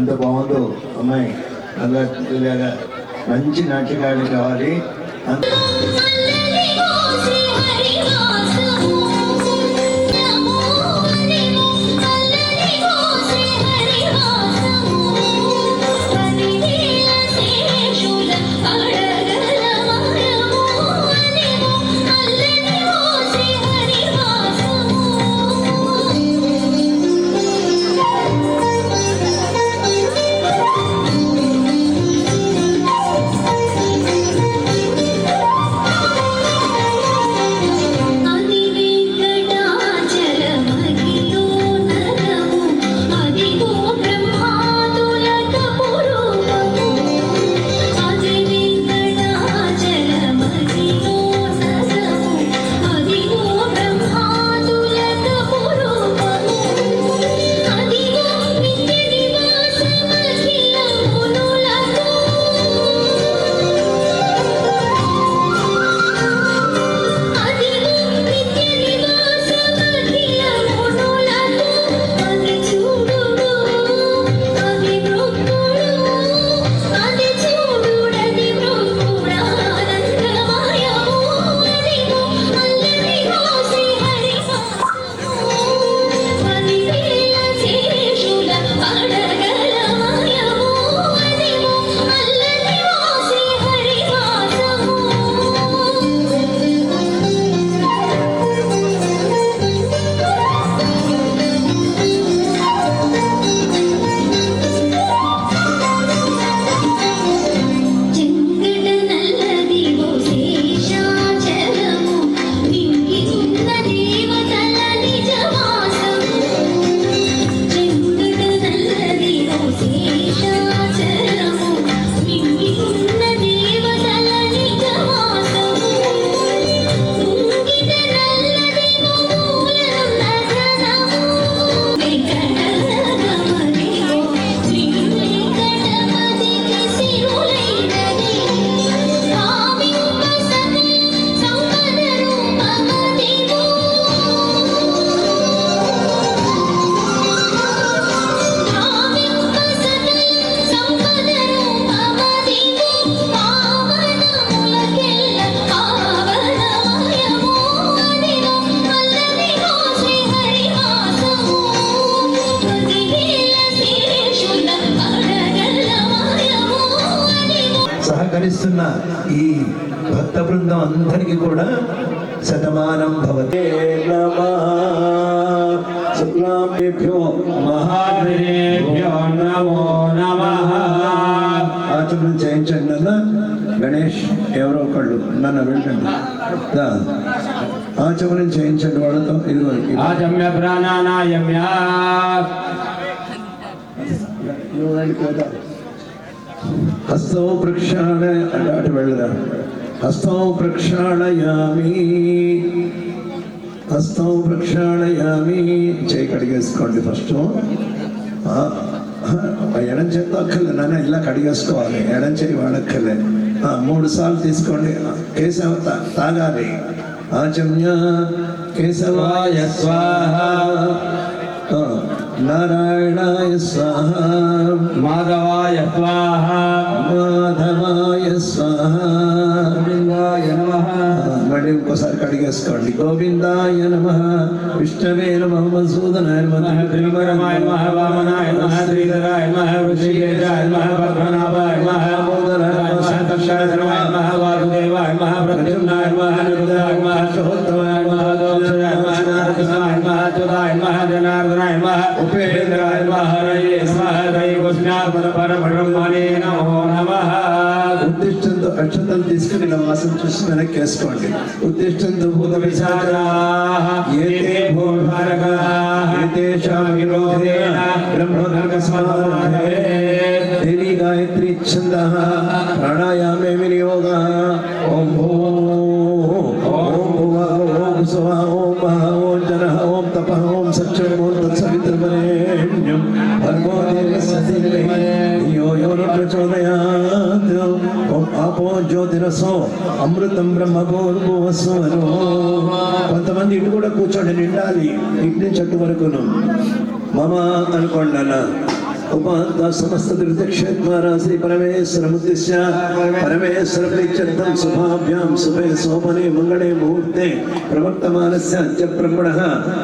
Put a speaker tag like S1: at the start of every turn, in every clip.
S1: ఎంత బాగుందో అమ్మాయి. అలాగా మంచి నాట్యకారులు కావాలి. సహకరిస్తున్న ఈ భక్త బృందం అందరికీ కూడా శతమానం భవతే శుక్లాంభ్యో మహాదేవ్యో నమో నమః. ఆచమనం చేయించండి అన్న. గణేష్ ఎవరో ఒకళ్ళు నన్ను వెళ్ళండి, ఆచమనం చేయించండి వాళ్ళతో. ఇదిగో
S2: ఆచమ్య ప్రాణానాయమ్య
S1: హస్తం ప్రక్షాళయ అటు వెళ్ళరా. హస్తం ప్రక్షాళయామి, హస్తం ప్రక్షాళయామి. చేయి కడిగేసుకోండి ఫస్ట్. ఎడం చేత అక్కర్లే నాన్న, ఇలా కడిగేసుకోవాలి. ఎడం చేయి వాడక్కర్లే. 3 సార్లు తీసుకోండి. కేశవ తాగాలి. ఆచమ్య కేశవాయ స్వాహ, నారాయణాయ స్వాహ,
S2: మాధవాయ స్వాహ,
S1: మాధవాయ స్వాహ, గోవిందాయ నమః. మళ్ళీ ఇంకోసారి కడిగేసుకోండి. గోవిందాయ నమః, విష్ణవే నమః, మధుసూదనాయ నమః,
S2: త్రివిక్రమాయ నమః, వామనాయ నమః, శ్రీధరాయ నమః, ఋషికేశాయ నమః, పద్మనాభాయ నమః, దామోదరాయ నమః, దక్షాయనాయ నమః, వాసుదేవాయ నమః, ప్రద్యుమ్నాయ నమః, అనిరుద్ధాయ నమః, సహోత్తమాయ నమః, దోషాయ నమః, నారదకృష్ణాయ నమః, అచ్యుతాయ నమః, జనార్దనాయ నమః, ఉపేంద్రాయ నమః, హరయే నమః, దైవస్నాపన పరబ్రహ్మణే నమో నమః. ఉద్దిష్టంతో అక్షతలు తీసుకుని ఇలా వాసం చూసి వెనక్కి వేసుకోండి. ఉద్దిష్టంతో భూత పిశాచాః ఏతే భూభారకాః ఏతేషాం విరోధేన బ్రహ్మనరకస్మరణాయ దేవీ గాయత్రీ ఛందః ప్రాణాయామే వినియోగః. ఓం ఓం సువా ఓం మహా ఓం జనః ఓం తపః ఓం సత్యం ఓం తత్సవితుర్వరేణ్యం భర్గో దేవస్య ధీమహి ధియో యో న ప్రచోదయాత్. ఓం ఆపో జ్యోతిరసో అమృతం బ్రహ్మ భూర్భువస్సువనో. కొంతమంది ఇటు కూడా కూర్చోండి, నిండాలి ఇటు నుంచి అటు వరకును. మమ అనుకోండి అన్న.
S1: उपांता समस्त तीर्थक्षेत्रा श्री परमेश्वर मुद्दिश्य परमेश्वर प्रीत्यर्थं शुभाभ्यां शुभे सोमने मंगले मुहूर्ते प्रवर्तमानस्य अद्य ब्रह्मणः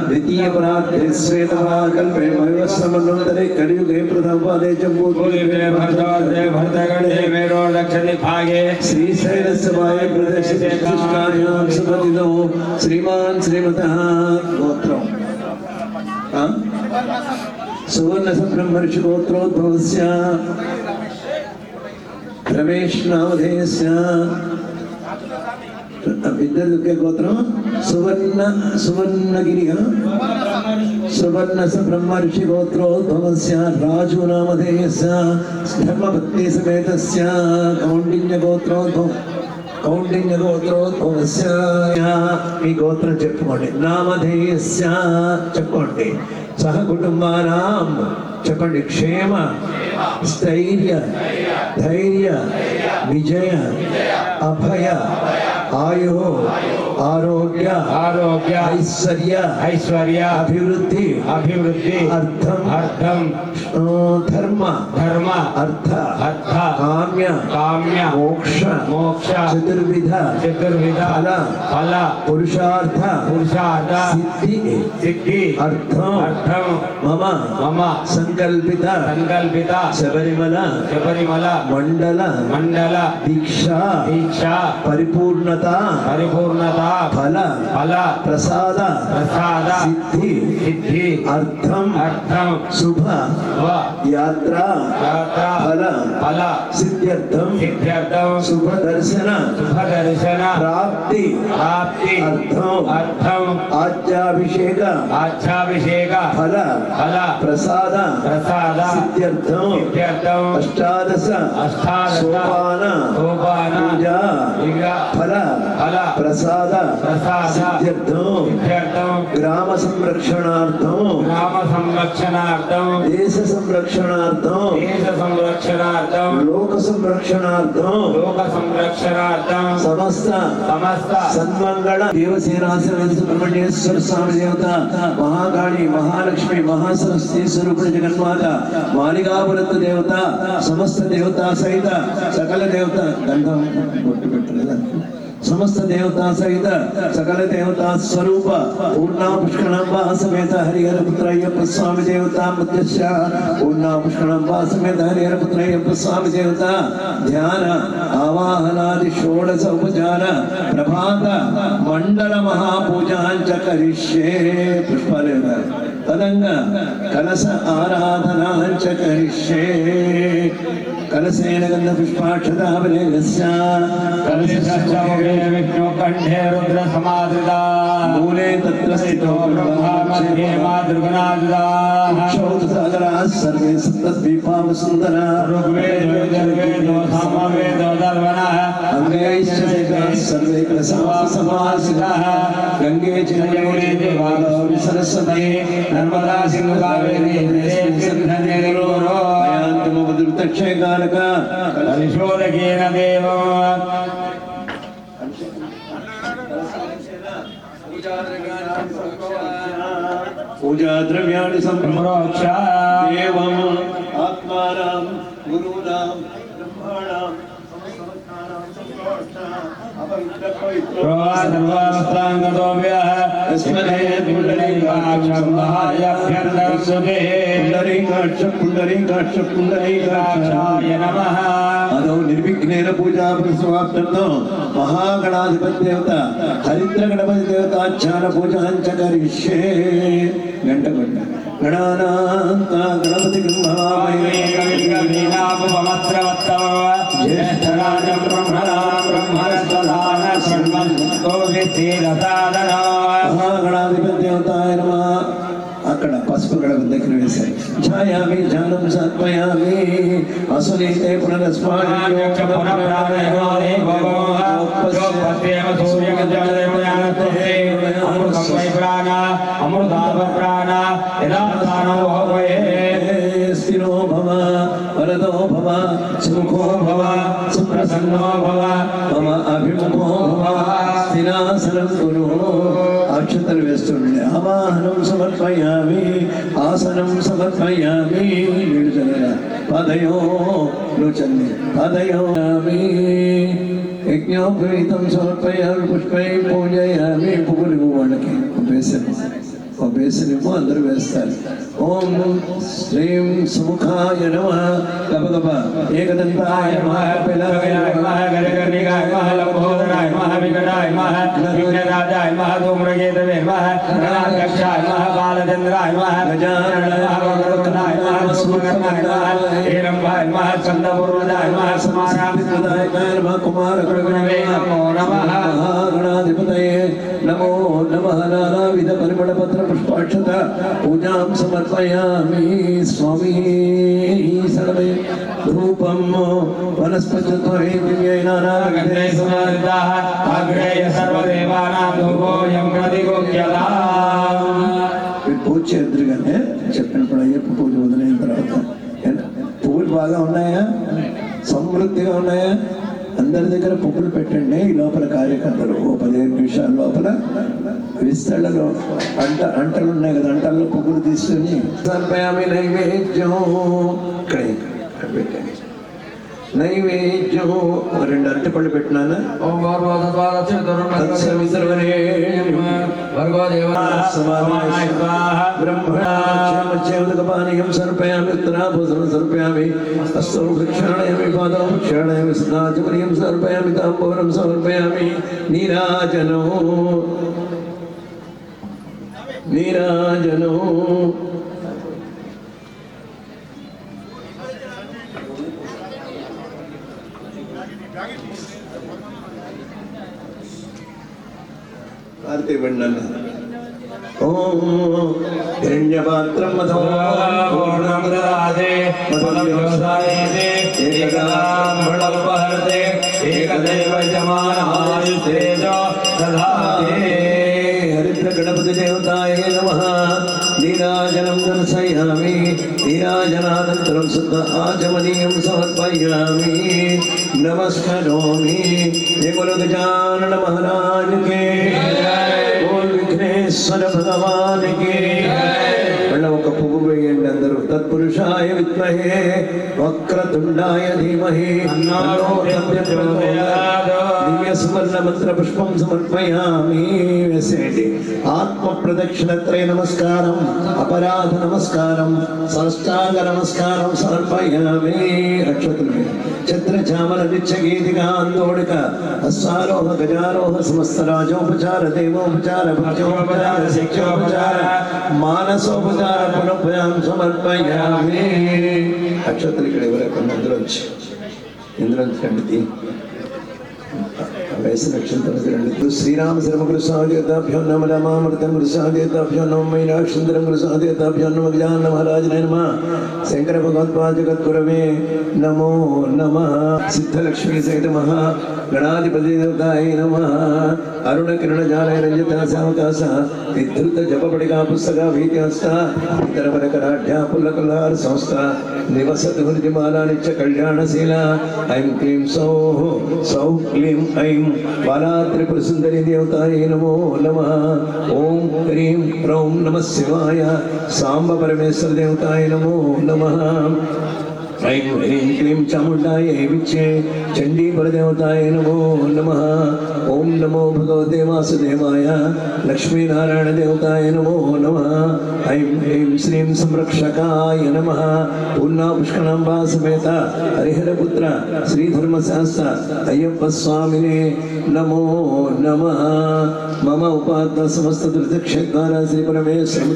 S1: द्वितीय परार्धे श्वेतवाकल्पे वैवस्वमन्वन्तरे कलियुगे प्रथमपादे जम्बूद्वीपे
S2: भरतगणे मेरो दक्षिणभागे
S1: श्रीशैलस्य वाये प्रदेशे कृष्णायां सुपतिनो श्रीमान् श्रीमतः गोत्रम् सुवर्णसब्रह्मर्षि गोत्रोद्भवस्य रमेश नामधेयस्य विद्युत गोत्रं सुवर्णगिरि सुवर्णसब्रह्मर्षि गोत्रोद्भवस्य राजु नामधेयस्य धर्मपत्नी समेतस्य कौंडिन्य गोत्रोद्भवस्य ఈ గోత్రం చెప్పుకోండి నామధేయస్య చెప్పుకోండి సహ కుటుంబానాం చెప్పండి క్షేమ స్థైర్య ధైర్య విజయ అభయ ఆయు ఆరోగ్య ఐశ్వర్య అభివృద్ధి అర్థం ధర్మ అర్థ కామ్య మోక్ష చతుర్విధ ఫల పురుషార్థ సిద్ధి అర్థం మమ సంకల్పిత శబరిమల మండల దీక్ష పరిపూర్ణత ఫల ప్రసాద సిద్ధి అర్థం శుభ యాత్ర ఫల సిద్ధ్యర్థం శుభ దర్శన ప్రాప్తి అర్థం ఆజ్యాభిషేక ఫల ప్రసాద సిద్ధ్యర్థం అష్టాదశ సోపాన పూజా ఫల ప్రసాద సిద్ధ్యర్థం గ్రామ సంరక్షణార్థం దేశ సంరక్షణార్థం లోక సంరక్షణార్థం సమస్త సన్మంగళ దేవసేనాశ్రమ సుబ్రహ్మణ్యేశ్వర స్వామి దేవత మహాకాళి మహాలక్ష్మి మహాసరస్వతి స్వరూపిణి జగన్మాత మాలికాపురత్వ దేవత సమస్త దేవత సహిత సకల దేవత గంధం బొట్టు పెట్టలేదా समस्त देवता सहित सकल देवता स्वरूप पूर्णा पुष्करंबा समेत हरिहर पुत्र अय्यप्प स्वामी देवता मध्यस्थ पूर्णा पुष्करंबा समेत हरिहर पुत्र अय्यप्प स्वामी देवता ध्यान आवाहनादि षोडश उपचार प्रभात मंडल महापूजांच करिष्ये पुष्पालेव तदंग कलश आराधनांच करिष्ये कलशेन गंध पुष्पाक्षतावलेगस्य
S2: कलशे विष्णु कंठे रुद्र समादृता
S1: मूले तत्र स्थितो
S2: ब्रह्मा मध्ये मातृगणादृता
S1: क्षौतसागराः सर्वे सप्तद्वीपा वसुन्धरा
S2: ऋग्वेदो यजुर्वेदो सामवेदो दर्वणः
S1: अंगैश्च देवाः सर्वे समासिताः गंगे च यमुने गोदावरी सरस्वती नर्मदा सिंधु कावेरी सिन्धु गौरो क्षयकारका
S2: कलिशोदकेन देवो
S1: पूजा द्रव्याणि संप्रोक्ष एवं आत्मानां गुरूणां ब्रह्माणां अदौ निर्विघ्नेन पूजा समाप्तर्थं महागणाधिपति देवता हरिद्र गणपति देवताध्यान पूजाञ्च करिष्ये घण्टघण्ट गणानान्ता गणपति
S2: ज्येष्ठराजं ब्रह्मणां शृण्वन्
S1: महागणाधिपति देवताय नमः అక్కడ పసుపు గడప దగ్గర వేశారు ఛాయామి ధ్యానం సత్మయామి అసునీతే స్థిరో భవ వరదో భవ సుముఖో భవ సుప్రసన్నో భవ మమ అభిముఖో భవ స్థిరాసనం కురు అక్షతలు వేస్తుండే ఆవాహనం సమర్పయామి ఆసనం సమర్పయామి పదయో లోచన్ని పదయోమి యజ్ఞోపవీతం సమర్పయామి పుష్పై పూజయామి పువ్వులు వాళ్ళకి బేసనివ్వు అందరూ వేస్తారు. ఓం శ్రీం సుముఖాయ నమః గబగబ ఏకదంతాయ నమః పిలవయ నమః గజకర్ణికాయ నమః లంబోదరాయ నమః వికటాయ నమః విఘ్నరాజాయ నమః ధూమ్రకేతవే నమః గణాధ్యక్షాయ నమః బాలచంద్రాయ నమః గజాననాయ నమః సుమకర్ణాయ నమః హేరంబాయ నమః చంద్రపూర్వజాయ నమః సమారాధిపతాయ నమః కుమారకృగణవే నమో నమః గణాధిపతయే నమో నమః నానావిధ పరిమళపత్ర పుష్పాక్షత పూజాం సమర్పయామి స్వామి సర్వే ధూపం వనస్పతిత్వే దివ్యైనానాగ్రే సమారితాః అగ్రేయ సర్వదేవానాం ధూపోయం ప్రతిగోక్యతా. పూజ ఎదురుగానే చెప్పినప్పుడు అయ్యప్ప పూజ మొదలైన తర్వాత పువ్వులు బాగా ఉన్నాయా, సమృద్ధిగా ఉన్నాయా? అందరి దగ్గర పువ్వులు పెట్టండి. ఈ లోపల కార్యకర్తలు 15 నిమిషాల లోపల విస్తళ్ళలో అంటలు ఉన్నాయి కదా, అంటల్లో పువ్వులు తీసుకొని సమర్పయామి నైవేద్యం పెట్టండి. నైవేద్యం 2 అరటిపళ్ళు పెట్టినాను. బ్రహ్మణాచేమదకపానీయం సమర్పయామి ఉత్తరాభూషణం సమర్పయామి హస్తౌ వృక్షాణయామి పాదౌ వృక్షాణయామి స్నాచమనీయం సమర్పయామి తాంబూలం సమర్పయామి నీరాజనో నీరాజనో ఆర్తి బండన ఓం హిరణ్యపాత్రం మధో పూర్ణం దదాతే మధువ్యవసాయేతే ఏకదాంబళోపహరతే ఏకదైవ యజమానహాయుస్తేజో దదాతే. హరిద్ర గణపతి దేవతాయ నమః. నీరాజనం దర్శయామి. నీరాజనానంతరం శుద్ధ ఆచమనీయం సమర్పయామి. నమస్కరోమి. ఏమల గజానన మహారాజ్ కే బోల్ విఘ్నేశ్వర భగవాన్ కే. మళ్ళీ ఒక పువ్వు వేయండి అందరూ. తత్పురుషాయ విద్మహే వక్రతుండాయ ధీమహి దివ్య సువర్ణ మంత్ర పుష్పం సమర్పయామి. వేసేయండి. ఆత్మ ప్రదక్షిణత్రయ నమస్కారం, అపరాధ నమస్కారం, సాష్టాంగ నమస్కారం సమర్పయామి. అక్షతులు ఛత్రచామల నిత్యగీతిక ఆందోళిక అశ్వారోహ గజారోహ సమస్త రాజోపచార దేవోపచార భక్తోపచార శిక్షోపచార మానసోపచార పునఃభయాం సమర్పయామి. అక్షతులు ఇక్కడ ఎవరైనా ఇందులోంచి కండి वैसे नक्षत्र श्रीराम शर्म गुरुसादेताभ्यो नम रामामृतम गुरुसादेताभ्यो नम मीनाक्षंद्रम गुरुसादेताभ्यो नम गजानन महाराज नमः. शंकर भगवत्पाद जगद्गुरवे नमो नमः. सिद्धलक्ष्मी सहित महा गणाधिपति देवताय नमः. अरुण किरण जालय रंजिता सावकाश विद्युत जपपटिका पुस्तक भीत्यस्ता इतर वरकराढ्या पुल्लकल्हार संस्था निवसत हृदिमाला नित्य कल्याणशील ऐं क्लीं सौः सौः क्लीं ऐं बाला त्रिपुर सुंदरी देवताय नमो नमः. ओम ह्रीं ह्रौं नमः शिवाय सांब परमेश्वर देवताय नमो नमः. ऐं ह्रीं क्लीं चामुण्डाय विच्चे चंडी परदेवताय नमो नमः. ओम नमो भगवते वासुदेवाय लक्ष्मी नारायण देवताय नमो नमः. ऐं ह्रीं श्रीं संरक्षकाय नमः. पूर्णा पुष्करांबा समेत हरिहरपुत्र श्रीधर्मशास्त्र अय्यप्प स्वामिने नमो नमः. मम उपात्त समस्त तीर्थक्षेत्राणां श्री परमेश्वर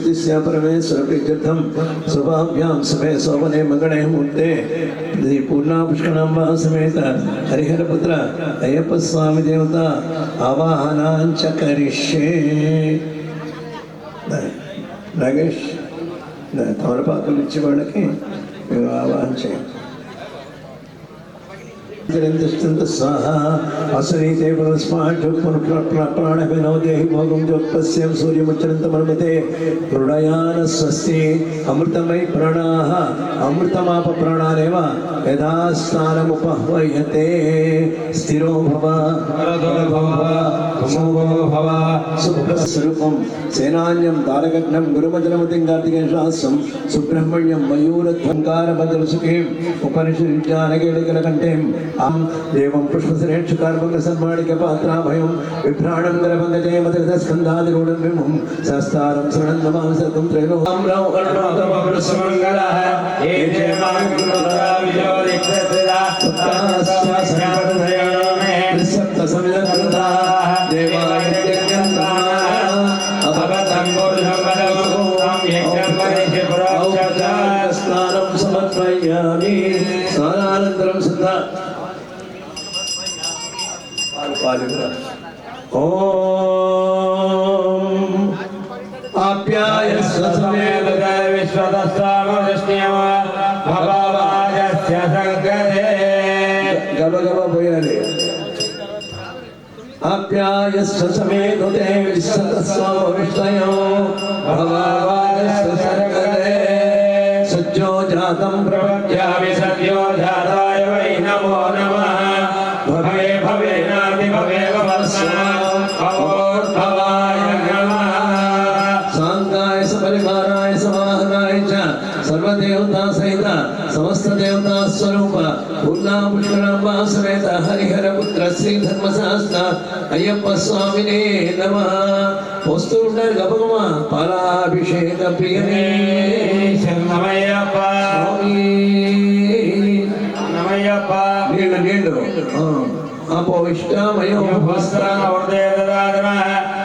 S1: परमेश्वर प्रीत्यर्थं शुभाभ्यां शुभे शोभने मगणे मुहूर्ते श्री पूर्णा पुष्करांबा समेत हरिहरपुत्र अय्यप्प स्वामी देवता आवाहनांच करिष्ये. नागेश తమలపాకులు ఇచ్చి వాళ్ళకి ఆవాహన చేయండి. स्वाहा असनीते प्राणविनोदे भोगं जोत्पस्यं सूर्यमुच्चरन्तमर्मते हृदयान स्वस्ति अमृतमयि प्राणाः अमृतमाप प्राणानेव यदा स्थानमुपह्वयते स्थिरो भव सुखस्वरूपं सेनान्यं तारकघ्नं गुरुमजनमतिं कार्तिकेयशास्त्रं सुब्रह्मण्यं मयूरध्वंकारभद्रसुखीं उपनिषद्विज्ञानकेलिकलकण्ठीं देवं पुष्पश्रेष्ठकार्मकसन्माणिकपात्राभयं विभ्राणं करपङ्कजे मदगतस्कन्धादिरूढं विमुं सहस्तारं शरणं नमामि सर्वं त्रैलोक्यं स्नानं समर्पयामि स्नानानन्तरं सदा ओम आप्याय समेत
S2: विश्वदस्तामदृष्ट्यम भगवाजस्य संकरे
S1: गब गब बोयाले आप्याय समेत विश्वदस्तामदृष्ट्यम भगवाजस्य संकरे सज्जो जातं प्रपद्यामि सद्यो जाताय वै नमो नमः भवे भवे नाति भवे भवोद्भवाय नमः सांगाय सपरिवाराय समाहनाय च सर्वदेवता सहित समस्त देवता स्वरूप पूर्णा पुष्करांबा समेत हरिहर पुत्र श्री धर्मशास्त्र अय्यप्प स्वामिने नमः पोस्तुंडर गबगमा पालाभिषेक प्रियने
S2: शरणमయ్యప్ప
S1: स्वामी
S2: నమయ్యప్ప
S1: నీళ్ళు अपोष्टमयो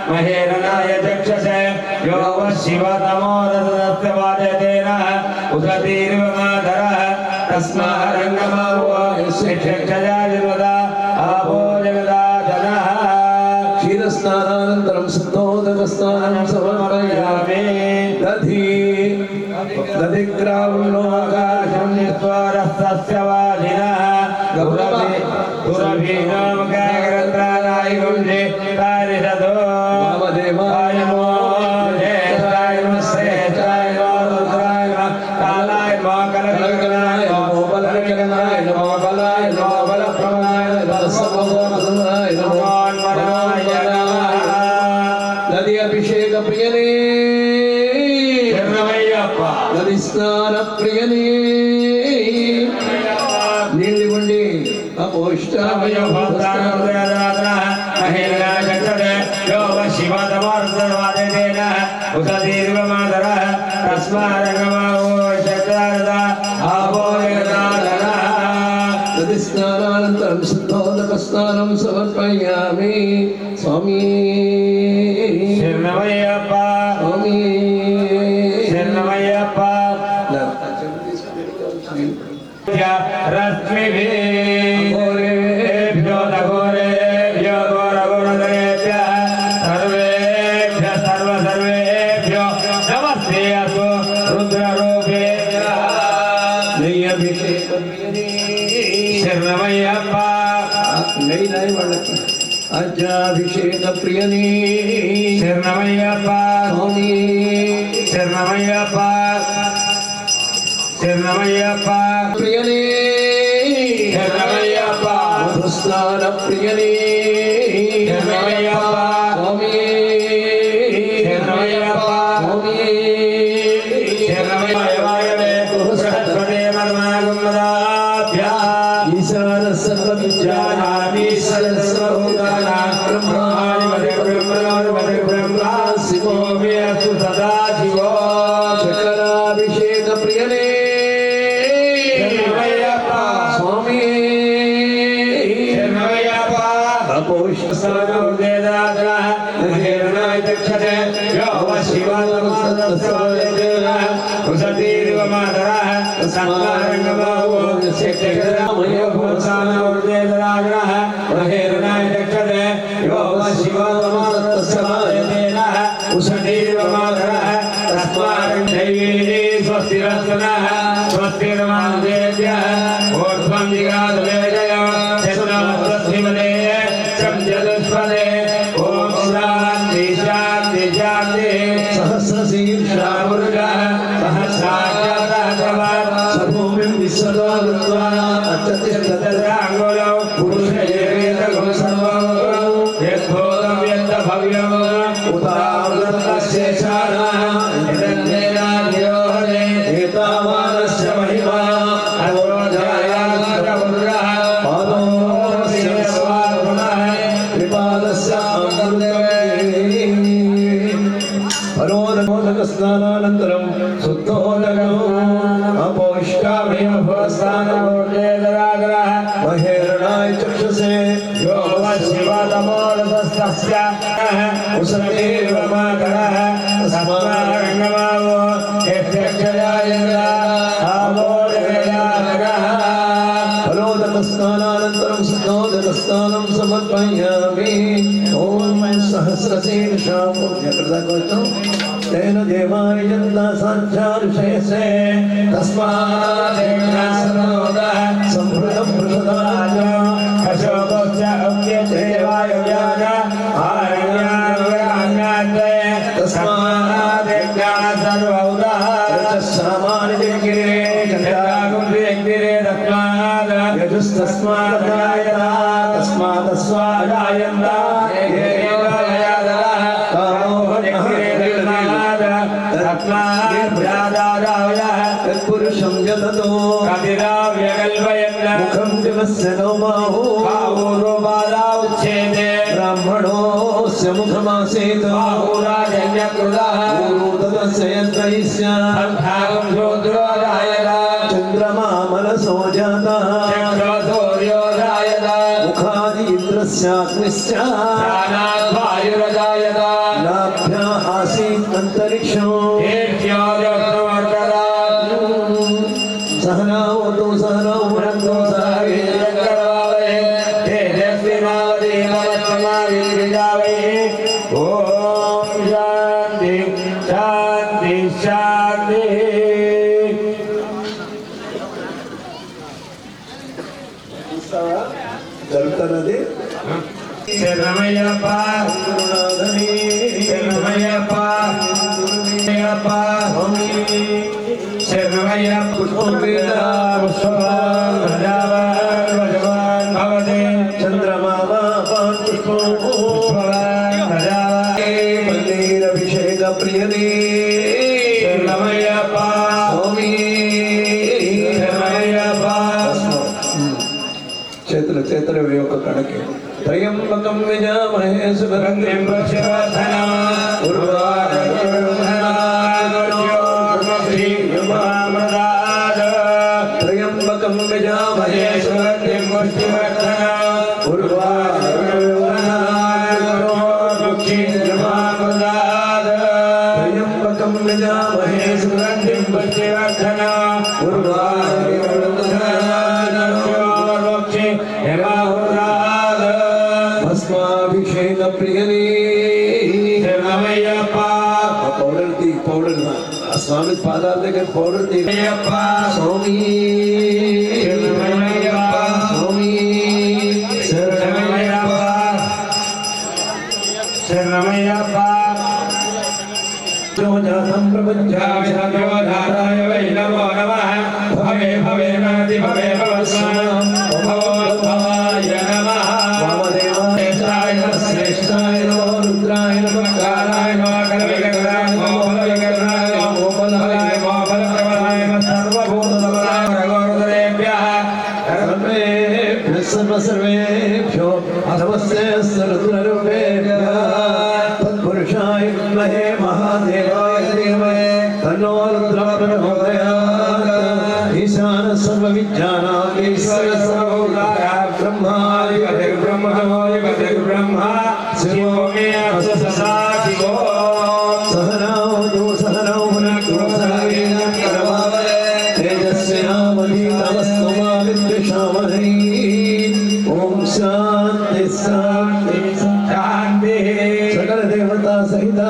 S2: महेरनाय चक्षसे यो शिवतमो दत्तवादेन उदतीर्वमाधरः तस्मारङ्गमावोक्षजाजिर्वदा आपो जगदाधनः
S1: क्षीरस्नानानन्तरं शुद्धोदकस्नानं समर्पयामि दधिग्रावुल्लोकाशं
S2: निस्वारस्तस्य वादिनः गौरवे दुरभिनामकाग्रन्थानाय गुंजे तारिषदो
S1: वामदेवाय
S2: नमो ज्येष्ठाय नमः श्रेष्ठाय नमः रुद्राय नमः कालाय नमः कलकलनाय नमो बलकलनाय नमो बलाय नमो बलप्रमाय नमः सर्वभौमसुराय नमो अन्मनाय नमः
S1: नदी अभिषेक प्रियने
S2: शरणमయ్యప్ప
S1: नदी स्नान प्रियने नीली बंडी अपोष्टमयो
S2: शिवतमर्दवादेन उदतीर्वमाधरः तस्मारङ्गमावोक्षजाजिर्वदा आपो जगदाधनः
S1: नदीस्नानानन्तरं शुद्धोदकस्नानं समर्पयामि स्वामी
S2: शरणमయ్యప్ప
S1: स्वामी
S2: शरणमయ్యప్ప रश्मिभिर्घोरेभ्यो दघोरेभ्यो घोरघोरधरेभ्यः सर्वेभ्यः सर्वेभ्यो नमस्ते अस्तु रुद्ररूपेभ्यः
S1: नैयाभिषेक
S2: शरणमయ్యప్ప
S1: नई नई वाळकी अजाभिषेक प्रियने
S2: शरणमయ్యప్ప
S1: स्वामी
S2: शरणमయ్యప్ప शरणमయ్యప్ప
S1: प्रियने
S2: शरणमయ్యప్ప
S1: मधुस्नान प्रियने
S2: शरणमయ్యప్ప
S1: स्वामी
S2: शरणमయ్యప్ప
S1: स्वामी
S2: सरस्वती मर्मागुमदाभ्या
S1: ईशान सर्वविद्यानामीश्वर सर्वभूतानां ब्रह्माणि ब्रह्मा शिवो मे अस्तु सदा शिवो शकराभिषेक प्रियने
S2: शरणमయ్యప్ప
S1: स्वामी
S2: शरणमయ్యప్ప
S1: अपोष्टसर्ववेदाधरः
S2: महेरनाय चक्षते यो शिवतमर्दवादेन उदतीर्वमाधरः तस्मारङ्गमावोक्षजाजिर्वदा महेरनाय चक्षते यो शिवतमर्दवादेन उदतीर्वमाधरः तस्मारङ्गैवे स्वस्तिरस्तनः स्वस्तिर्मादेभ्यः ऊर्ध्वं जिगाधवेजय అంగుళం పురుష ఏవేదం సర్వం యద్భూతం యద్ద భవ్యం ఉతామృతశేషాన హిరణ్యేనాద్యోహనే ఏతావానస్య మహిమా అరోజాయాత్ర పురుషః పాదోస్య స్వాత్మనః త్రిపాదస్య పరోదమోదక స్నానానంతరం శుద్ధోదకం అపోష్టామయభవస్థానోర్జేదరాగ్రహ మహేరణాయ చక్షుషే యో శివతమోదస్తస్య ఉసతేవ మాకరః తస్మారంగమావో యక్షయాయేంద్ర ఆమోదకయానగః పరోదక స్నానానంతరం శుద్ధోదక స్నానం సమర్పయామి ఓం సహస్రశీర్షా పుణ్యకృతగోచం తేన దేవాయ జంతా సాంఖ్యారుషేసే తస్మాదేవనాసనోదః సంభృతం ప్రసదాయ అశోకస్య ఉచ్యదేవాయ వ్యాజ ఆరణ్యాన్యాన్యాతే తస్మాదేవ్యాః సర్వౌదః రజస్సామాని దిగ్గిరే చంద్రాగుండిగ్గిరే తస్మాద్ యజుస్తస్మాదాయత తస్మాదస్వాదాయంత పురుషం జతతో ముఖం దివస్య నౌమాహో బ్రాహ్మణోస్య ముఖమాసేత్ చంద్రమా మనసో జాతః ముఖాది ఇంద్రస్యాగ్నిశ్చ లాభ్యా ఆసీత్ అంతరిక్షం సహనావతు సహనౌ భునక్తు సహవీర్యకరవావహై తేజస్వినావధీమవత్సమావిద్విజావహై ఓం శాంతి శాంతి శాంతి
S1: జరుగుతున్నది
S2: శరణమయ్యప్ప శరణమయ్యప్ప శరణమయ్యప్ప పుష్పవాన్ భవతే
S1: చంద్రమావాన్ పుష్పవాన్ పన్నీరభిషేక ప్రియనే
S2: శరణమయ్యప్ప
S1: స్వామి
S2: శరణమయ్యప్ప
S1: చేతుల యొక్క కణకి త్రయంబకం విజామహే సుగంధిం
S2: పుష్పవర్ధనం
S1: త్రయంబకం విజామహే సుగంధిం త్రయంబకం విజామహే సుగంధిం భస్మాభిషేక ప్రియనే పౌడర్ ఆ స్వామి పాదాల దగ్గర పౌడర్ తీ స్వామి స్వామి
S2: శరణమయ్యప్ప
S1: జాతం ప్రపంచామి
S2: ధారాయ వై నమో నమః భవే భవే నాది భవే భవస్వాం భవాయ నమః వామదేవాయ శ్రేష్ఠాయ నమో రుద్రాయ నమః కాలాయ నమః కలవికరాయ నమః బలవికరాయ నమః బలహాయ నమః బలప్రభాయ నమః సర్వభూతదమనాయ రఘోరుదరేభ్యః
S1: సర్వేభ్యో నమస్తే సర్వరుద్రరూపేభ్యః తత్పురుషాయ విద్మహే మహాదేవాయ ధీమహి తన్నో రుద్రః ప్రచోదయాత్ ఈశాన సర్వవిద్యానాం ఈశ్వర సర్వభూతాయ బ్రహ్మాధిపతిర్ బ్రహ్మణోధిపతిర్ బ్రహ్మ శివో మే అస్ససాశివో సహనావతు సహనౌ భునక్తు సహవీర్యం కరవావహై తేజస్వినావధీతమస్తు మా విద్విషావహై ఓం శాంతి శాంతి
S2: శాంతి
S1: సకల దేవతా సహిత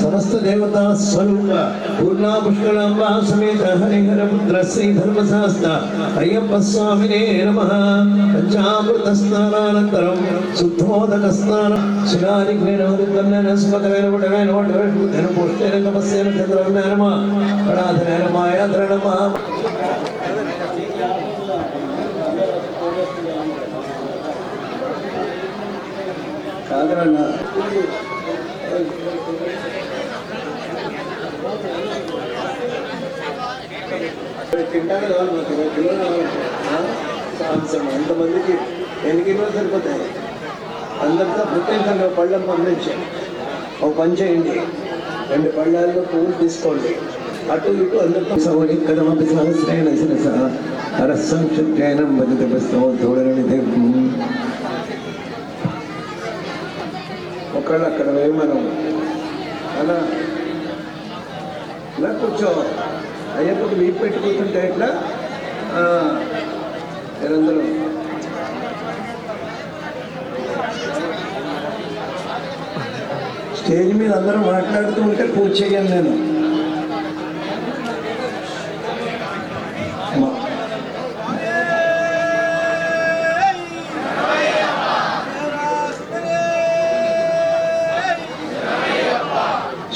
S1: సమస్త దేవతా స్వరూప పూర్ణా పుష్కరాంబా సమేత హరిహర పుత్ర శ్రీ ధర్మశాస్త్ర అయ్యప్ప స్వామినే నమః పంచామృత స్నానానంతరం శుద్ధోదక స్నానం శిలానిగ్నేన స్మకమైన పుటమైన ఓటవేణ పుష్టేన తపస్సేన చంద్రమే నమః కడాధర నమాయ ధర నమః కాదన్నా తింటాను కావాలి మాకు 20 కిలోలు కావాలి. ఎంతమందికి ఎన్ని కిలోలు సరిపోతాయి? అందరితో పుట్టిన పళ్ళమ్మ అందించాను. ఒక పని చేయండి, 2 పళ్ళాల్లో పువ్వులు తీసుకోండి, అటు ఇటు అందరితో సౌకర్యం సహస్రైన రసం చుట్టైనం భజత తోడని ఒకళ్ళు అక్కడ పోయి మనం అలా ఇలా కూర్చో. అయ్యప్పకి వీపు పెట్టి కూర్చుంటే ఎట్లా? మీరందరూ స్టేజ్ మీద అందరూ మాట్లాడుతూ ఉంటే పూజ చేయను నేను.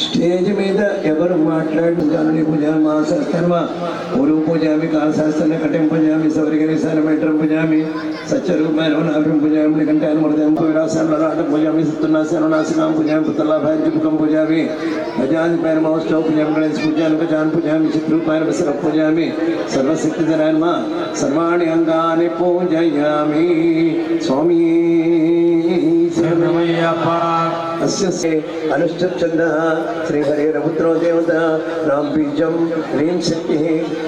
S1: స్టేజ్ మీద ఎవరు మాట్లాడు జానుని పూజామి మహాశాస్త్రమ గురు పూజామి కాలశాస్త్ర కఠిం పూజామి సౌరిగణేశానమేట్రం పూజామి సత్యరూపాయనం పూజామి కంటాను మృదయం విరాసాను పూజామి సత్తున్నాశానాశికాం పూజామి పుత్రలాభాంజుముఖం పూజామి గజాధిపైన మహోత్సవ పూజామి గణేశ పూజామి గజాన్ పూజామి చిత్రూపాయన విసర పూజామి సర్వశక్తిధరాన్మ సర్వాణి అంగాని పూజయామి స్వామి అనుష్ఠంద శ్రీహరిహరపుత్రో దేవత రాం బీజం హ్రీం శక్తి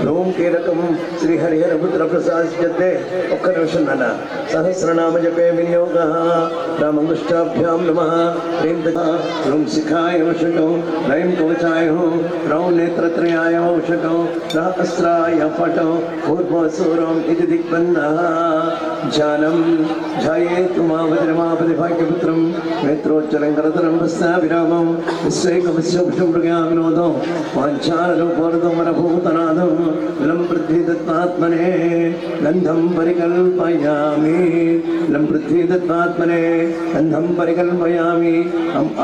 S1: హ్రూం కీలకం శ్రీహరిహరపుత్ర ప్రసాద్యతే. ఒక్క నిమిషం నాన్న. సహస్రనామ జపే వినియోగ రామంగుష్టాభ్యాం నమః. హ్రీం హ్రూం శిఖాయ వషటో హ్రైం కవచాయ హ్రౌం నేత్రత్రయాయ వషటో రాహస్రాయ పటో పూర్వసూరం ఇది దిగ్బంధః. ధ్యానం ధ్యాయేతు మావతిరమాపతి భాగ్యపుత్రం నేత్రోజ్వలం కరతరం వస్తా విరామం విశ్వైకమృగా వినోదం వాంఛారూపోరదం వరభూతనాదం లం పృథ్వీ దత్తాత్మనే గంధం పరికల్పయామి. లం పృథ్వీ దత్తాత్మనే గంధం పరికల్పయామి.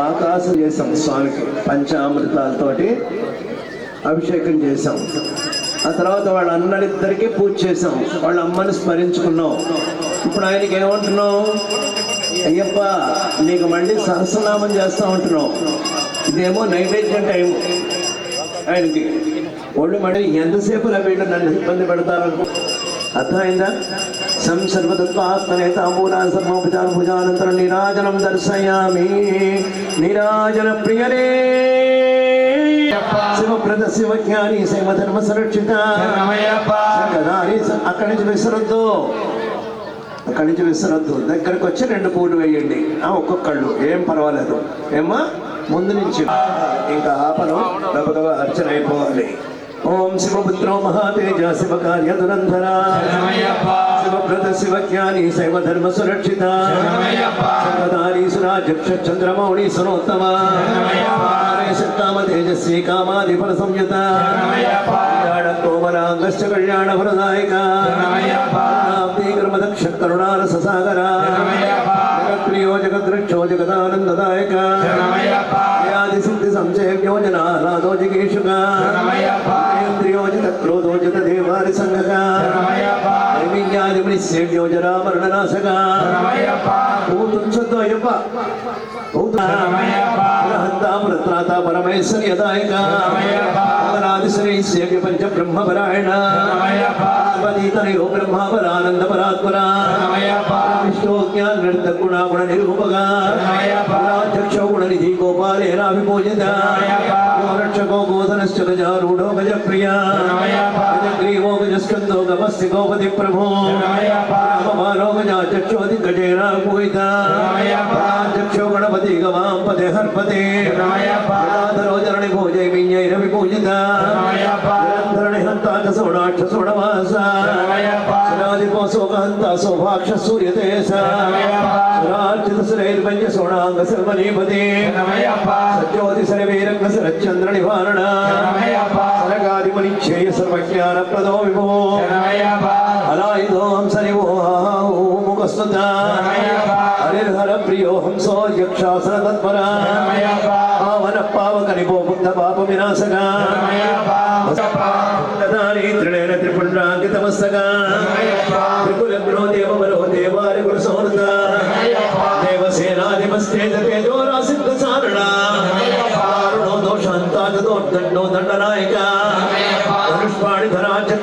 S1: ఆకాశం చేసాం స్వామికి పంచామృతాలతోటి అభిషేకం చేసాం. ఆ తర్వాత వాళ్ళ అన్నలిద్దరికీ పూజ చేసాం. వాళ్ళ అమ్మని స్మరించుకున్నాం. ఇప్పుడు ఆయనకి ఏమంటున్నావు? అయ్యప్ప నీకు మళ్ళీ సహస్రనామం చేస్తా ఉంటున్నావు. ఇదేమో నైవేద్యం టైం ఆయనకి. ఒళ్ళు మళ్ళీ ఎంతసేపు వీళ్ళు నన్ను ఇబ్బంది పెడతారు. అర్థమైందా? సంసర్వతత్వాత్మనే తాంబూలా సర్వోపచార పూజానంతరం నీరాజనం దర్శయామి. నీరాజన ప్రియరే శివప్రద శివజ్ఞాని శైవధర్మ సురక్షిత. అక్కడి నుంచి విసరద్దు, అక్కడి నుంచి విసరద్దు. దగ్గరకు వచ్చి 2 పూలు వేయండి. ఒక్కొక్కళ్ళు ఏం పర్వాలేదు. ఏమ్మా ముందు నుంచి ఇంకా ఆపను, గబగబా అర్చన అయిపోవాలి. ఓం శివపుత్రో మహాతేజ శివ కార్య దురంధర శివప్రద శివజ్ఞాని శైవధర్మ సురక్షిత సర్వధారీ సురాజక్ష చంద్రమౌళి సునోత్తమ శక్తామ తేజస్వి కామాది ఫల సంయుత కోమలాంగశ్చ కళ్యాణ ఫలదాయక కర్మదక్ష కరుణారస సాగర జగత్ప్రియో జగద్రక్షో జగదానందదాయక సిద్ధి సంశయో జనాదో జిగేషుగా ఇంద్రియోజిత క్రోధోజిత దేవారి సంగగా సేవ్యో జరామరణనాశగా. అయ్యప్ప హంతా పరమేశ్వర్యదాయక అమరాదిశ్రీ పంచ బ్రహ్మపరాయణ తనయో బ్రహ్మపరానంద పరాత్పరా విష్ణు జ్ఞాన నృత గుణ నిరూపగా చక్షో గుణ నిధి గోపాలేనాభిపూజిత రక్షకో గోధనశ్చ గజారూఢో గజప్రియా గజగ్రీవో గజస్కందో గమస్తి గోపతి ప్రభో రామమానో గజా చక్షోది గజేన పూజిత చక్షో గణపతి గవాం పదే హర్పతే గదాధరో జరణి భోజై విඤ్ఞైరవి పూజిత ధరణి హంతా చ సోడాక్ష సోడవాస సురాధిపో శోకహంత శోభాక్ష సూర్యతేజ సురార్చిత సురైర్భంజ సోణాంగ సర్వనీపతి సజ్జోతి సరవీరంగ శరచంద్ర నివారణ సరగాదిమణి క్షేయ సర్వజ్ఞాన ప్రదో విభో అలాయుధో హంసనివో ముఖస్తుత హరిర్హర ప్రియో హంసో యక్షాసన తత్పర పావన పావక నిపో బుద్ధ పాప వినాశగా త్రిణేన త్రిపుండ్రాంకితమస్తగా త్రికులగ్నో దేవవరో దేవారి గురు సంవృత దేవసేనాధిపస్తి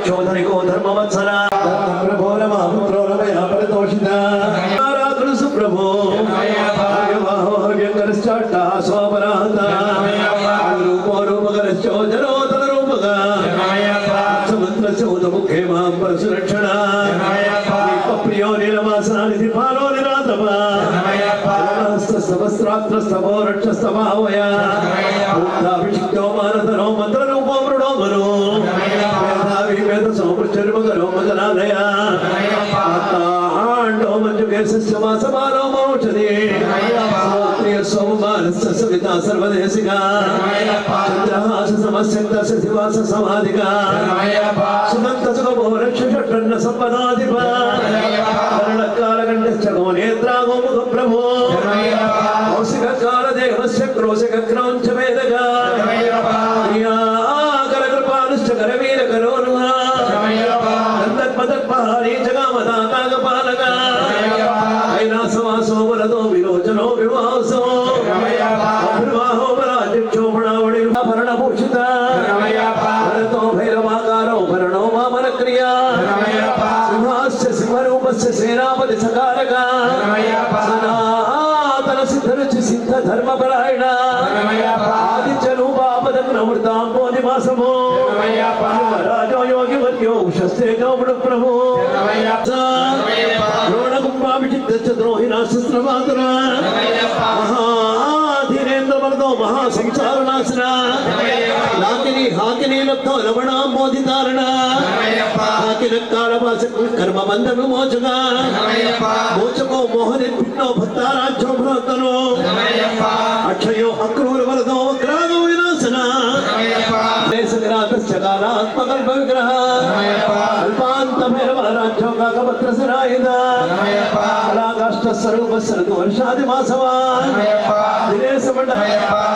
S1: రక్షోధనికో ధర్మవత్సర ప్రభో రమాపుత్రో రమయా పరితోషిత ఆరాధన సుప్రభో వ్యంకరశ్చాట్ట స్వాపరాహత రూపో రూపకరశ్చో జనోతర రూపక సముద్రస్య ఉదముఖే మాం పరసురక్షణ ప్రియో నీలవాసనానిధి పాలో నిరాతవ సహస్రాత్రస్తమో రక్షస్తమావయ అభిషిక్తో మానధనో మంత్రరూపో మృడోమను మేధావి వేద సౌపృష్టర్మగరో మదనాదయ ఆండో మంజుకేశస్య మాసమానో మౌషధి ప్రియ సోమమానస్య సవితా సర్వదేశికా చంద్రహాస సమస్యంతస్య శివాస సమాధికా సుమంత సుఖమో రక్షషట్రన్న సంపదాధిప కరణకాలగండశ్చగో నేత్రాగో ముఖ ప్రభో కౌశిక కాల దేహస్య క్రోశిక క్రౌంచ వేదగా కరకృపానుశ్చ కరవీర కరోనుహా నందత్పదత్పహారీ జగామదా కాగపాలక కైలాసవాసో వరదో విలోచనో వివాసో అభిర్వాహో వరాధ్యక్షోభణావళి భరణభూషిత భరతో భైరవాకారో భరణో వామన క్రియా సింహాస్య సింహరూపస్య సేనాపతి సకారక సనాతన సిద్ధరుచి సిద్ధ ధర్మపరాయణ ఆదిత్య రూపాపదం నమృతాంబో నివాసమో రాజో యోగి వర్యో ఉషస్తే గౌడ ప్రభు ద్రోణకుంభాభిషిక్త ద్రోహిణా శస్త్రమాతుర మహాధీరేంద్ర వరదో మహాసంసారనాశన నాకిని హాకిని లబ్ధో లవణాంబోధితారణ హాకిన కాళవాస కర్మ బంధ విమోచక మోచకో మోహనిర్భిన్నో భక్తారాజ్యో భ్రాతనో అక్షయో అక్రూర వరదో గ్రాగో వినాశన దేశగ్రాతశ్చ కాలాత్మకల్ప విగ్రహ అల్పాంత భైరవ రాజ్యో కాకపత్ర సరాయుధ కళాకాష్ట స్వరూప సరదు వర్షాది మాసవాన్ దినేశ మండ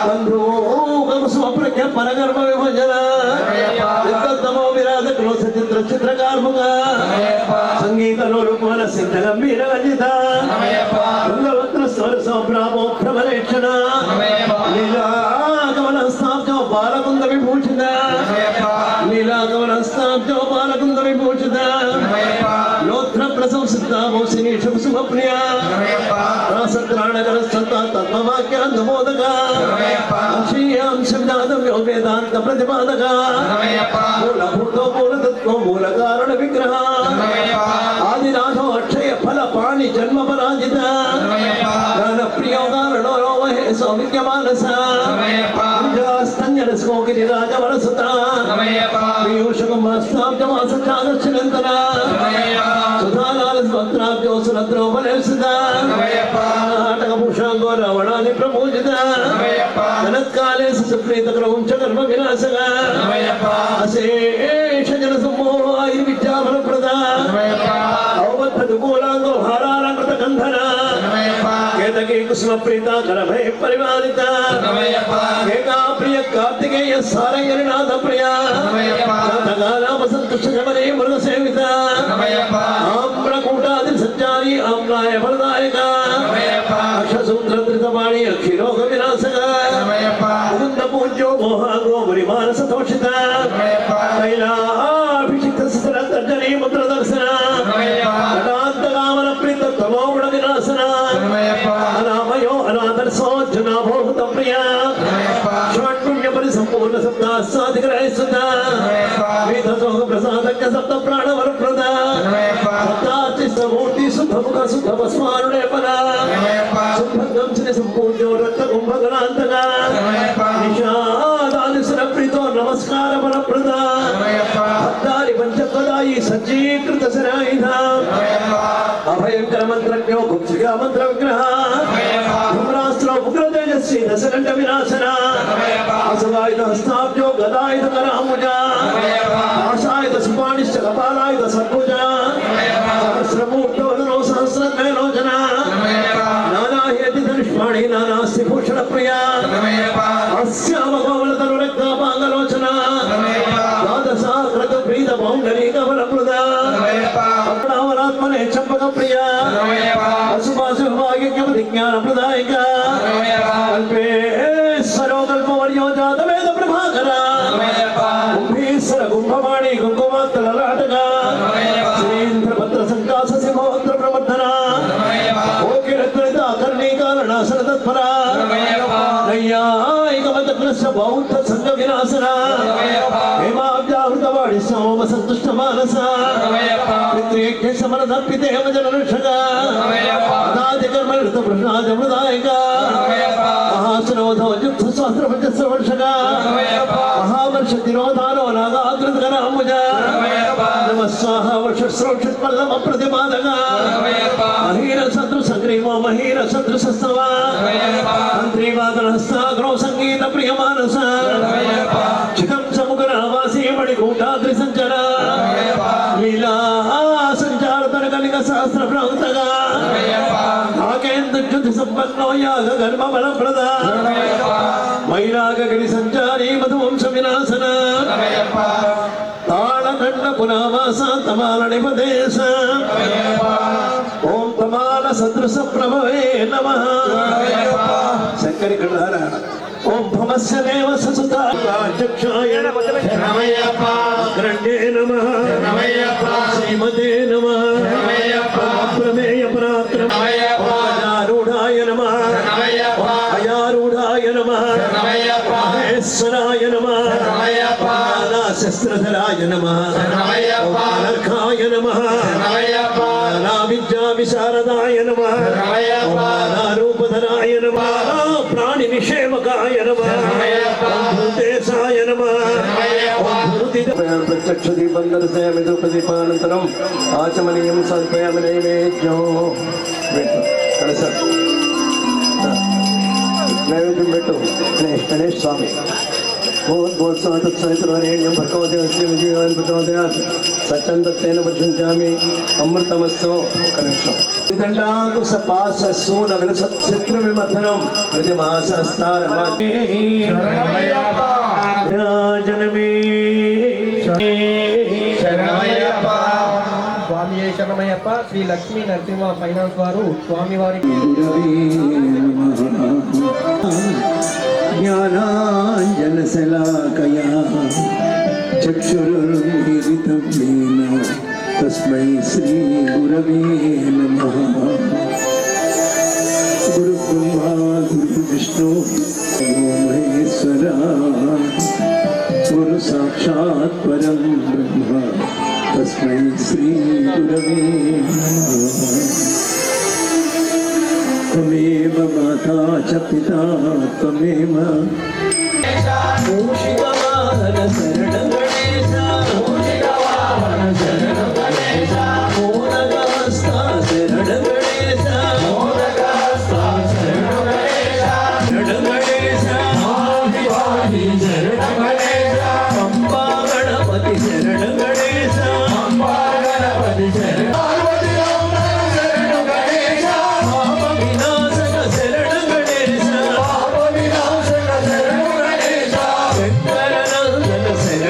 S1: బంధు స్వప్రజ్ఞ పరగర్భ విభజన నిర్గతమో విరాధ క్లోస చిత్ర చిత్రకార్ముక సంగీత రూపన సిద్ధ గంభీర రచిత భృంగవత్ర స్వర సంభ్రామో భ్రమరేక్షణ లీలాగమన స్థాప్తో బాలకుంద విభూషిత లీలాగమన స్థాప్తో బాలకుంద విభూషిత లోత్ర ప్రశంసిత మోసిని శుభ శుభప్రియ రాసత్రాణకర సంత తత్వవాక్యాన్మోదక అంశీయాం శబ్దాదం యో వేదాంత ప్రతిపాదక మూలభూతో మూలతత్వ మూల కారణ విగ్రహ ఆదినాథో అక్షయ ఫల పాణి జన్మ పరాజిత జ్ఞాన ప్రియో కారణో రోమహే సౌమిత్య మానస స్తన్యన స్కోకిని రాజవరసత పీయూషకం మాస్తాబ్జమాస చాదర్శనంతర సుధాలాల స్వత్రాబ్జో సురద్రోపలేసిత నాటకభూషాంగో రావణాని ప్రమోజిత జనత్కాలే సుప్రీత క్రౌంచ కర్మ వినాశక అశేష జన సమూహ విద్యాఫల ప్రద అవబద్ధ మూలాంగో హారాలంకృత కంధన కేతకీ కుసుమ ప్రీత కరభయ పరివాదిత ఏకా ప్రియ కార్తికేయ సారంగరినాథ ప్రియ వసంత శమనే మృగ సేవిత ఆమ్రకూటాది సంచారి ఆమ్రాయ ఫలదాయక అక్షసూత్ర ధృతవాణి అఖిలోక వినాశక ముకుంద పూజ్యో మోహాగో మురి మానస తోషిత కైలాభిషిక్త సహస్రతర్జనీ ముద్ర దర్శన కటాంతకామన ప్రీత తమోగుణ వినాశన అనామయో అనాదర్శోజ్జనాభోహత ప్రియ షాట్పుణ్య పరిసంపూర్ణ సప్తాసాధిగ్రహసుత వేదసోహ ప్రసాదక సప్త ప్రాణవర ప్రద సప్తాచిష్టమూర్తి శుద్ధముఖ శుద్ధ భస్మానులేపన శుద్ధం శ్రీ సంపూర్ణో రక్త కుంభగణాంతక నిషాదాలిసుర ప్రీతో నమస్కార బల ప్రద భక్తారి పంచపదాయి సజ్జీకృత శరాయుధ అభయంకర మంత్రజ్ఞో గుప్తిగా మంత్ర విగ్రహ ధూమ్రాస్త్రో ఉగ్ర తేజస్వి దశకంఠ వినాశన అసవాయుధ హస్తాబ్జో గదాయుధ కరాముజ ఆశాయుధ సుపాణిశ్చ కపాలాయుధ సర్భుజ సహస్రమూర్తో సహస్రలోచన నానాహేతి ధనుష్మాణి నానాస్తి భూషణ ప్రియ అస్యామ కోమల తరు రక్తాపాంగలోచన ద్వాదశాకృత ప్రీత పౌండరీక బలప్రద అప్రావరాత్మనే చంపక ప్రియ అశుభాశు భాగ్య జ్ఞాన ప్రదాయక కల్పేశ్వరో కల్పవర్యో జాత వేద ప్రభాకర కుంభీశ్వర కుంభవాణి కుంకుమాత్తల మానస బౌద్ధ సంఘ వినాశన హేమాబ్జాహృతవాడి సోమ సంతుష్ట మానస పితృయజ్ఞ సమర పితేమ జనరక్షక అనాది కర్మ ఋత ప్రహ్లాద మృదాయక మహాశ్రవధోజుక్త సహస్రభజ శ్రవర్షక మహావర్ష తిరోధానో నాగాగ్రతకరాముజ నమ స్వాహ వర్ష శ్రోక్షత్పల్లమ ప్రతిపాదక మహీర శత్రు సంగ్రీమో మహీర శత్రు సస్తవ మంత్రీవాదన హస్తాగ్రో సంగీత ప్రియ మానస చికం సముగ్రవాసీ మణికూటాద్రి సంచర లీలా సంచార తరగలిక సహస్ర ప్రాంతగా నాగేంద్రుతి సంపన్నో యాగ గర్భ బల ప్రద వైరాగగిరి సంచారీ మధువంశ వినాశన తాళకండ పునావాస తమాల నిపదేశ ఓం తమాల సదృశ ప్రభవే నమః శంకరి కళారా ఓం భమస్య దేవ ససుతాక్షాయ గ్రంథే నమః శ్రీమతే నమః ప్రమేయ పరాక్రమ అయారూఢాయ నమః అయారూఢాయ నమః మహేశ్వరాయ నమః శస్త్రధరాయ నమః అనర్ఘాయ నమః విద్యా విశారదాయ నమః రూపధరాయ నమః ప్రాణి నిషేవకాయ నమః భూతేశాయ నమః ప్రత్యక్ష దీపం దర్శయామి ధూపదీపానంతరం ఆచమనీయం సమర్పయామి నైవేద్యం కలస నైవేద్యం పెట్టు గణేష్ స్వామి భగవద్గోత్సవతత్సవితుర్వరేణ్యం భగవదేవస్య విజయాన్ని ప్రచోదయాత్ సత్యం తత్తేన పశ్యంచామి అమృతమస్తో కనిష్టం విదండాకు సపాస సూన విలసత్ శత్రు విమర్దనం ప్రతి మాసస్తారమే రాజనమే
S3: స్వామి శరణమయ్యప్ప శ్రీ లక్ష్మీ నరసింహ ఫైనాన్స్ వారు స్వామివారికి
S1: జ్ఞానాంజనశలాకయా చక్షురున్మిలితం येन తస్మై శ్రీ గురవే నమః గురు బ్రహ్మా గురు విష్ణు గురు మహేశ్వర గురు సాక్షాత్ పరం బ్రహ్మ తస్మై శ్రీ గురవే నమః త్వమేవ మాతా చ పితా త్వమేవ మూషికవాహన శరణం గణేశ మూషికవాహన శరణం గణేశ మోదకహస్త శరణం గణేశ మోదకహస్త శరణం గణేశ శరణం గణేశ ఆదివాది శరణం గణేశ పంపా గణపతి శరణం గణేశ పంపా గణపతి శరణం శంకరనందన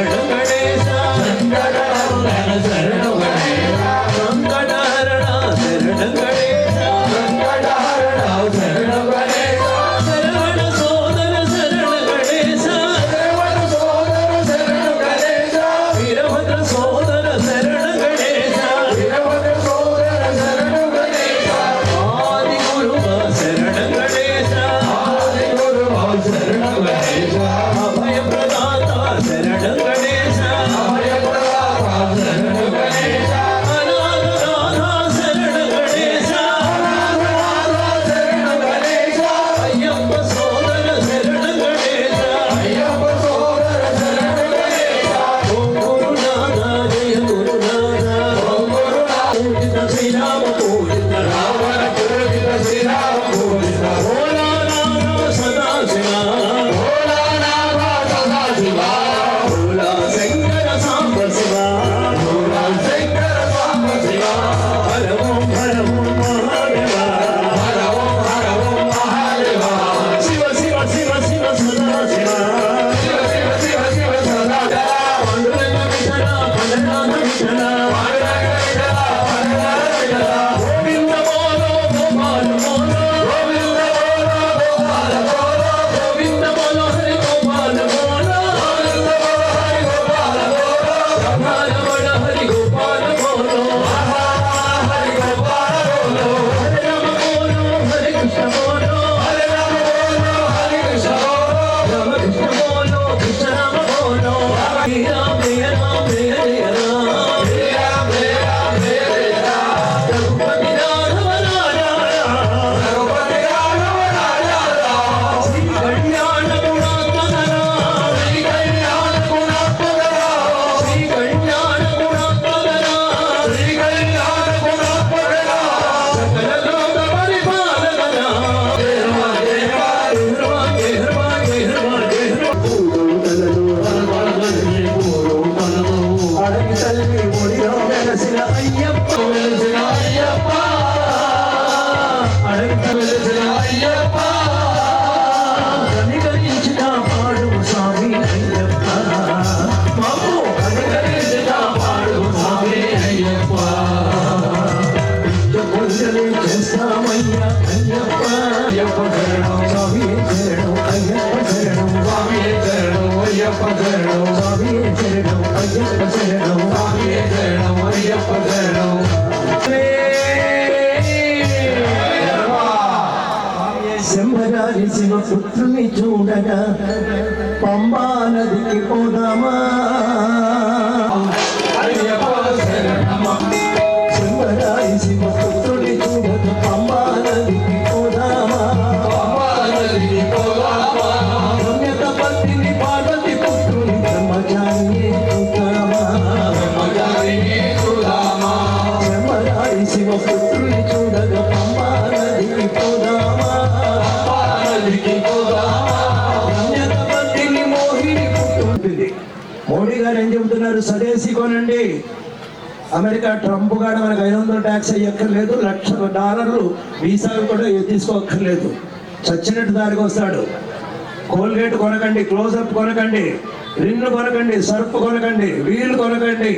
S1: కనికరించి కాపాడు స్వామి అయ్యప్ప, మాకు కనికరించి కాపాడు స్వామి అయ్యప్ప, పూజలే చేస్తామయ్యా అయ్యప్ప, అయ్యప్ప శరణం స్వామి శరణం అయ్యప్ప శరణం స్వామి శరణం అయ్యప్ప శరణం స్వామి శరణం అయ్యప్ప శరణం స్వామి శరణం అయ్యప్ప శరణం. శంభరాజి శివపుత్రుని చూడగా పంబా నదికి పోదామా, శంభరాజి శివపుత్రుని చూడగా పంబా నదికి పోదామా, పుణ్యత పత్ని పార్వతి పుత్రుని బ్రహ్మచారిని చూద్దామా, శంభరాజి శివపుత్రుని చూడగా పంబా నదికి పోదామా, మోడీ గారు ఏం చెబుతున్నారు? స్వదేశీ కొనండి. అమెరికా ట్రంప్ గారు మనకు 500 ట్యాక్స్ అయ్యక్కర్లేదు, $1,00,000 వీసాలు కూడా తీసుకోక్కర్లేదు, చచ్చినట్టు దారికి వస్తాడు. కోల్గేట్ కొనకండి, క్లోజప్ కొనకండి, రిన్ను కొనకండి, సర్ఫ్ కొనకండి, వీళ్ళు కొనకండి,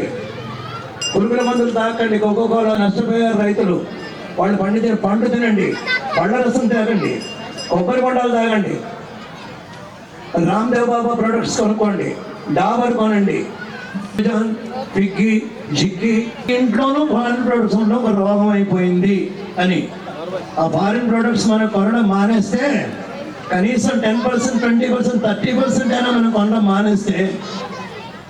S1: పురుగుల మందులు తాకండి. కోకోకోలా నష్టపోయారు రైతులు, వాళ్ళు పండితే పండు తినండి, పళ్ళ రసం తాగండి, కొబ్బరి బొండాలు తాగండి, రామ్దేవ్ బాబా ప్రొడక్ట్స్ కొనుక్కోండి, డాబర్ కొనండి, పిగ్గి జిగ్గి. ఇంట్లోనూ ఫారిన్ ప్రొడక్ట్స్ ఉండడం ఒక రోగం అయిపోయింది అని ఆ ఫారిన్ ప్రొడక్ట్స్ మనం కొనడం మానేస్తే, కనీసం 10%, 20%, 30% అయినా మనం కొనడం మానేస్తే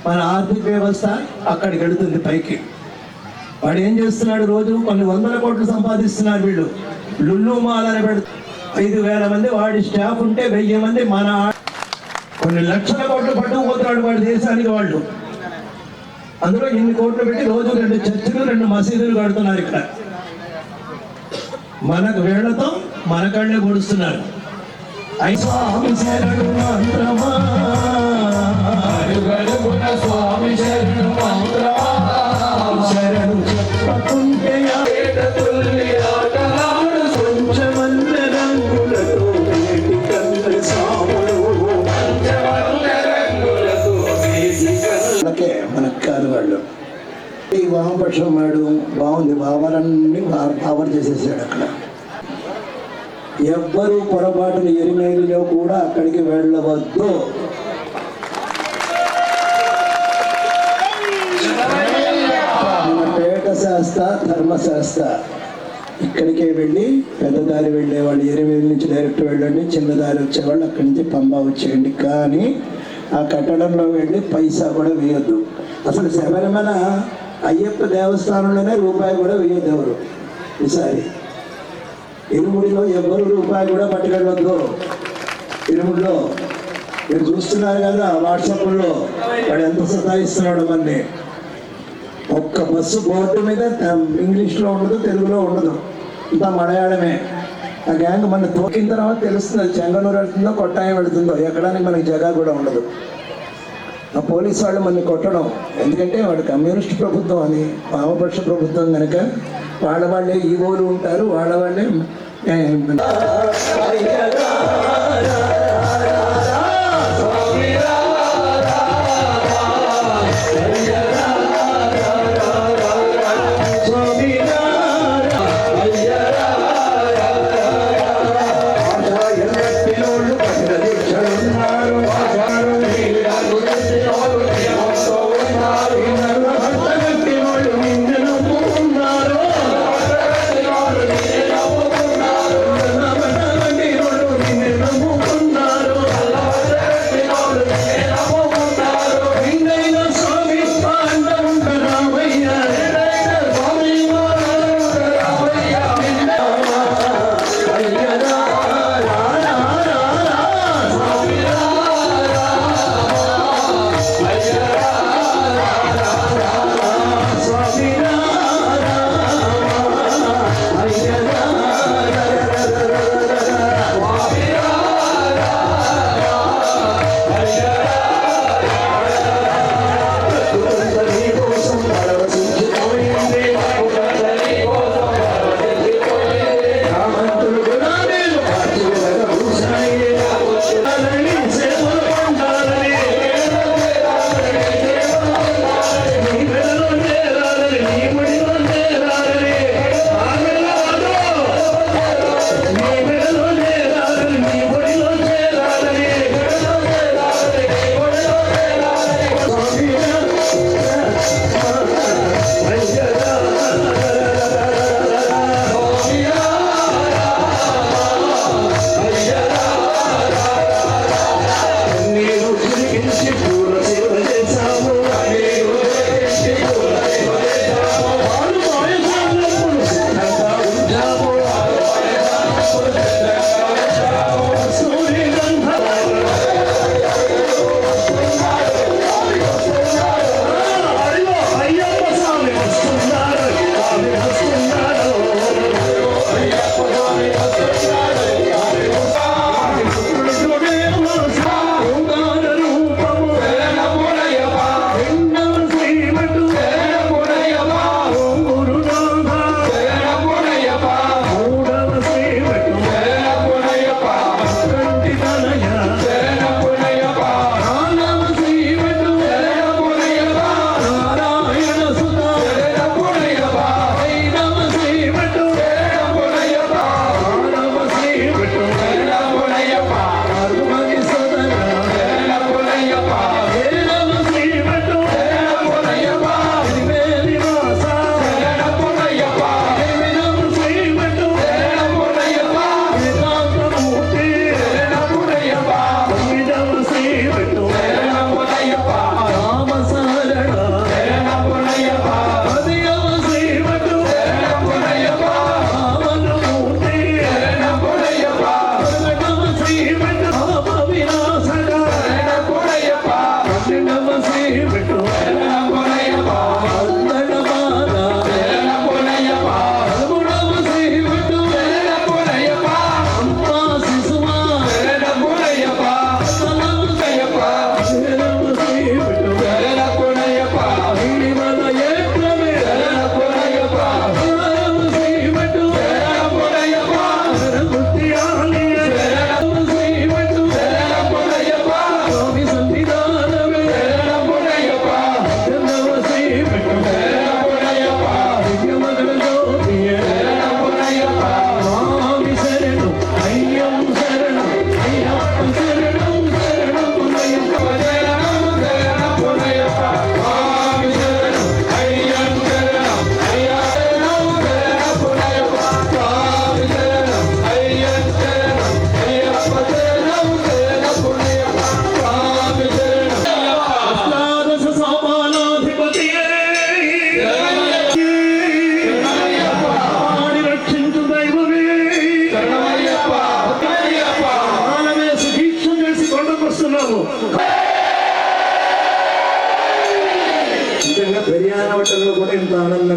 S1: మన ఆర్థిక వ్యవస్థ అక్కడికి వెళుతుంది పైకి. వాడు ఏం చేస్తున్నాడు? రోజు కొన్ని 100 కోట్లు సంపాదిస్తున్నారు వీళ్ళు. లుల్లు మాల్ అని పెడుతూ 5,000 మంది వాడి స్టాఫ్ ఉంటే 1000 మంది మన కొన్ని లక్షల కోట్లు పట్టుకుపోతున్నాడు వాడి దేశానికి. వాళ్ళు అందులో ఇన్ని కోట్లు పెట్టి రోజు 2 చర్చిలు 2 మసీదులు కడుతున్నారు. ఇక్కడ మనకు వేళ్లతో మన కళ్ళే పొడుస్తున్నారు. స్వామి శరణు మంత్రమా, స్వామి శరణు మంత్రమా, శరణు చెప్పకుంటే కొంచెమన్న రంగులతో మనకు కాదు. వాళ్ళు ఈ వామపక్షం వాడు బాగుంది, బావాలన్నీ బావర్ చేసేసాడు. అక్కడ ఎవ్వరూ పొరపాటున ఎరిమేలిలో కూడా అక్కడికి వెళ్ళవద్దు. మన పేట శాస్త్ర ధర్మశాస్త్ర ఇక్కడికే వెళ్ళి పెద్ద దారి వెళ్ళే వాళ్ళు ఎరిమేలి నుంచి డైరెక్ట్ వెళ్ళండి, చిన్న దారి వచ్చేవాళ్ళు అక్కడి నుంచి పంబా వచ్చేయండి. కానీ ఆ కట్టడంలో వెళ్ళి పైసా కూడా వేయొద్దు. అసలు శబరిమల అయ్యప్ప దేవస్థానంలోనే రూపాయి కూడా వేయొద్దు ఎవరు. ఈసారి ఇరుముడిలో ఎవ్వరు రూపాయి కూడా పట్టుకెళ్ళొద్దు. ఇరుముడిలో మీరు చూస్తున్నారు కదా వాట్సాప్లో వాడు ఎంత సతాయిస్తున్నాడు మనని. ఒక్క బస్సు బోర్డు మీద ఇంగ్లీష్లో ఉండదు, తెలుగులో ఉండదు, ఇంత మలయాళమే. ఆ గ్యాంగ్ మన తోకిన తర్వాత తెలుస్తుంది చెంగనూరు వెళ్తుందో కొట్టాయం వెళ్తుందో, ఎక్కడానికి మనకి జగా కూడా ఉండదు. ఆ పోలీసు వాళ్ళు మనని కొట్టడం ఎందుకంటే వాడు కమ్యూనిస్ట్ ప్రభుత్వం అని, వామపక్ష ప్రభుత్వం కనుక వాళ్ళే ఈవోలు ఉంటారు, వాళ్ళే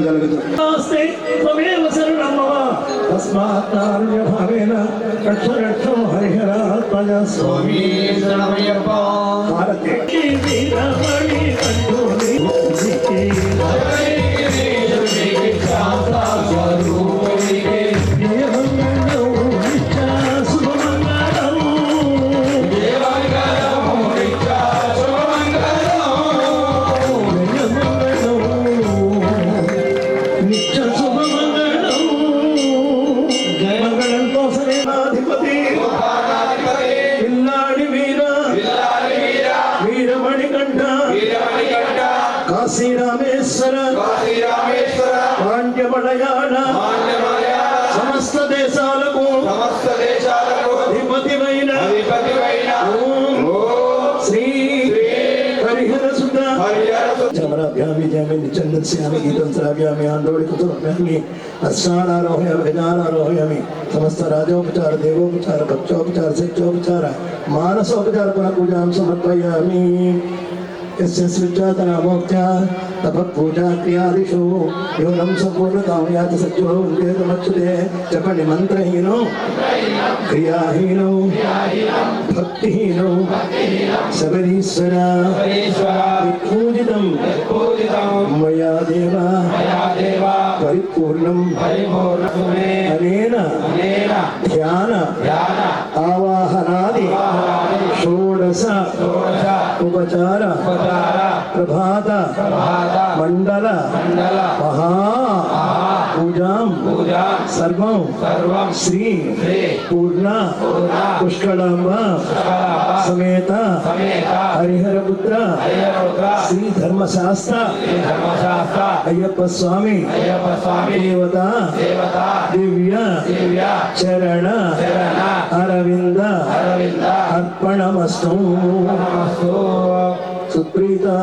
S1: కలుగుతుంది. నాస్తే త్వమేవ శరణం మమ తస్మాత్ కారుణ్యభావేన రక్ష రక్షో హరిహరాత్మజ స్వామి
S2: శరణమయ్యప్ప
S1: భారతే వీరమణి కంఠోని కాశీ రామేశ్వర పాండ్యమలయాళ సమస్త దేశాలకు అధిపతివైన శ్రీ హరిహర సుత చమరాభ్యామి జయామి చంద్రస్యామి గీతం శ్రావ్యామి ఆందోళికుతుర్భ్యామి అశ్వానారోహయామి గజానారోహయామి సమస్త రాజోపచార దేవోపచార భక్తోపచార సత్యోపచార మానసోపచార పునఃపూజాం సమర్పయామి यस्य सृजातनामोक्त्या तपःपूजा क्रियादिषु यूनं सम्पूर्णतां याति सज्जो वेदमच्युते जपनिमन्त्रहीनो क्रियाहीनो भक्तिहीनो सबरीश्वर पूजितं मया देव परिपूर्णं अनेन ध्यान आवाहनादि षोडश उपचार प्रभात मंडल महा पूजां सर्वं श्री पूर्ण पुष्कलांब समेत हरिहरपुत्र श्री धर्मशास्त्र अय्यप्प स्वामी देवता दिव्य चरण अरविंद अर्पणमस्तु सुप्रीता